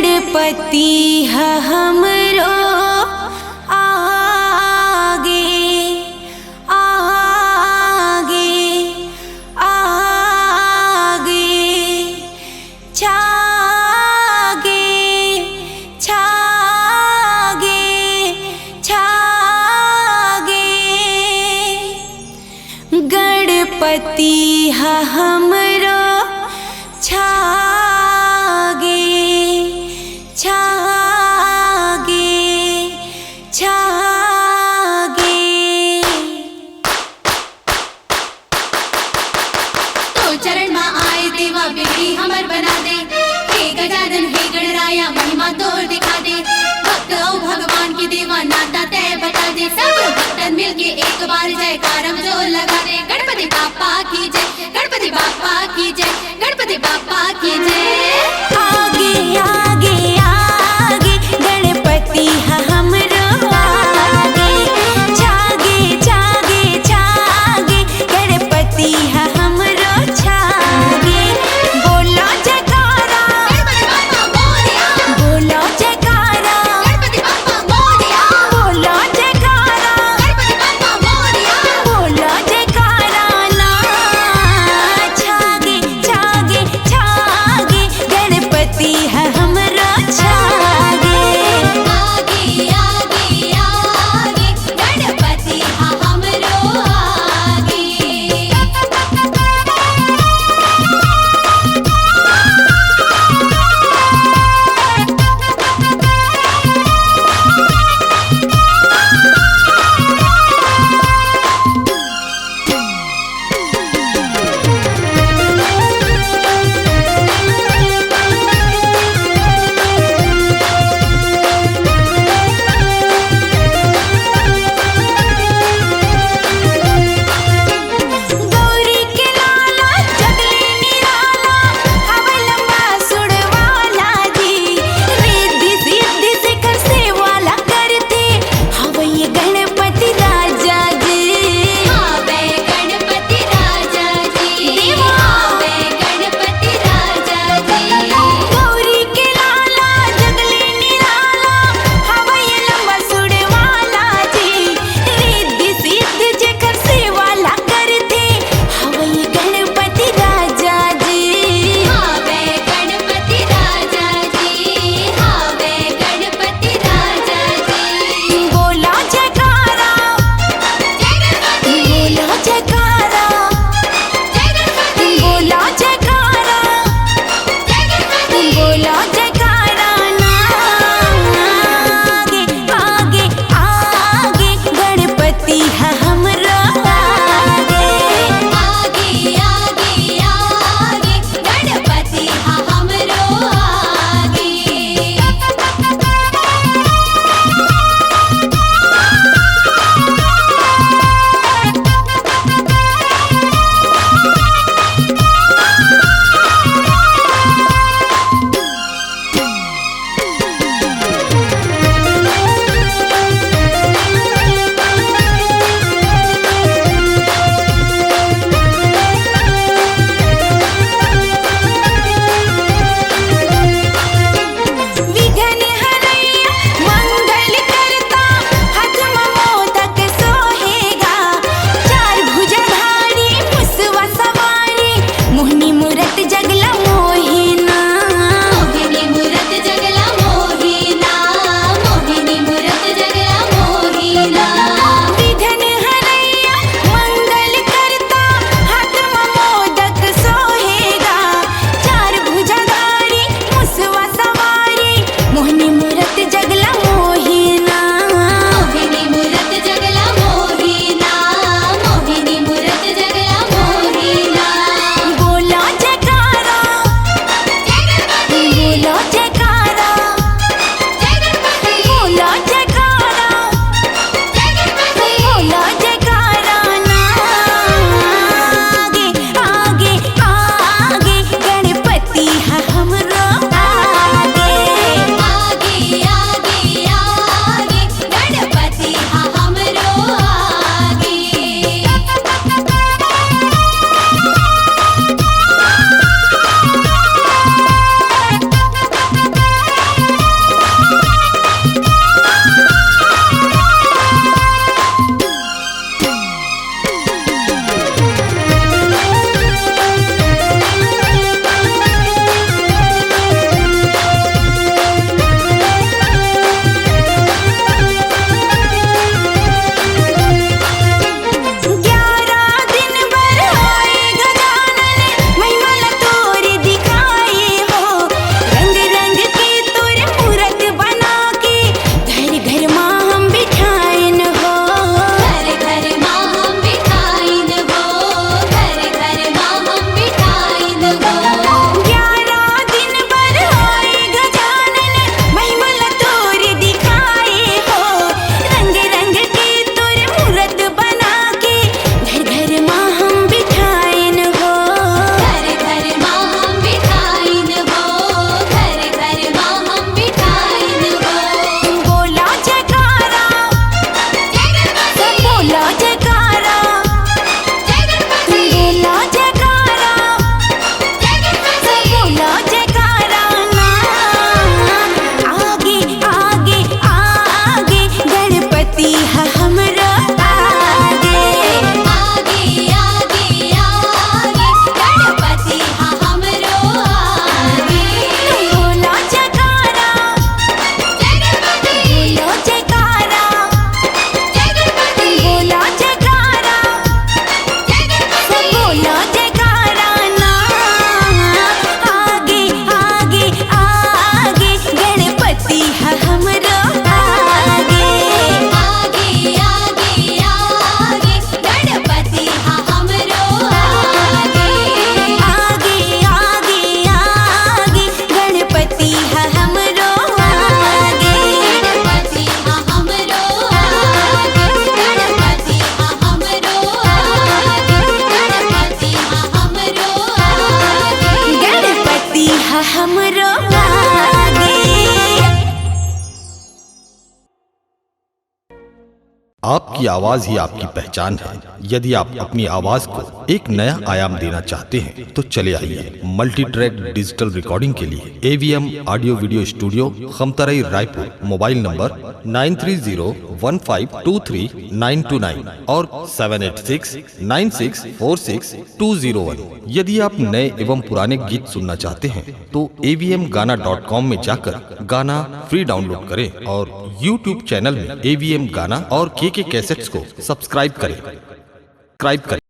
गणपति है हमरो आगे आगे आगे छागे छागे छागे गणपति है हमरो छागे छागे छागे। तो चरण माँ आए देवा बेटी हमर बना दे। हे गजानन हे गणराया महिमा तोर दिखा दे। भक्त औ भगवान के देवा नाता तय बता दे। सब भक्तन मिलके एक बार जयकारम जो लगा दे। गणपति बाप्पा की जय, गणपति बाप्पा की जय, गणपति बाप्पा की जय। आगे आगे आगे गणपति है हमरो आगे छागे छागे छागे गणपति है हमरो छागे। बोलो जयकारा गणपति बाप्पा मोरया, बोलो जयकारा गणपति बाप्पा मोरया, बोलो जयकारा गणपति बाप्पा मोरया। बोलो जयकारा ला छागे छागे छागे आपकी आवाज ही आपकी पहचान है। यदि आप अपनी आवाज को एक नया आयाम देना चाहते हैं तो चले आइए मल्टी ट्रैक डिजिटल रिकॉर्डिंग के लिए AVM audio video studio, Khamtarai, Raipur. Mobile number 9301523929 और 7869646201। यदि आप नए एवं पुराने गीत सुनना चाहते हैं तो avmgana.com में जाकर गाना फ्री डाउनलोड करें और YouTube चैनल में AVM गाना और KK कैसेट्स को सब्सक्राइब करें।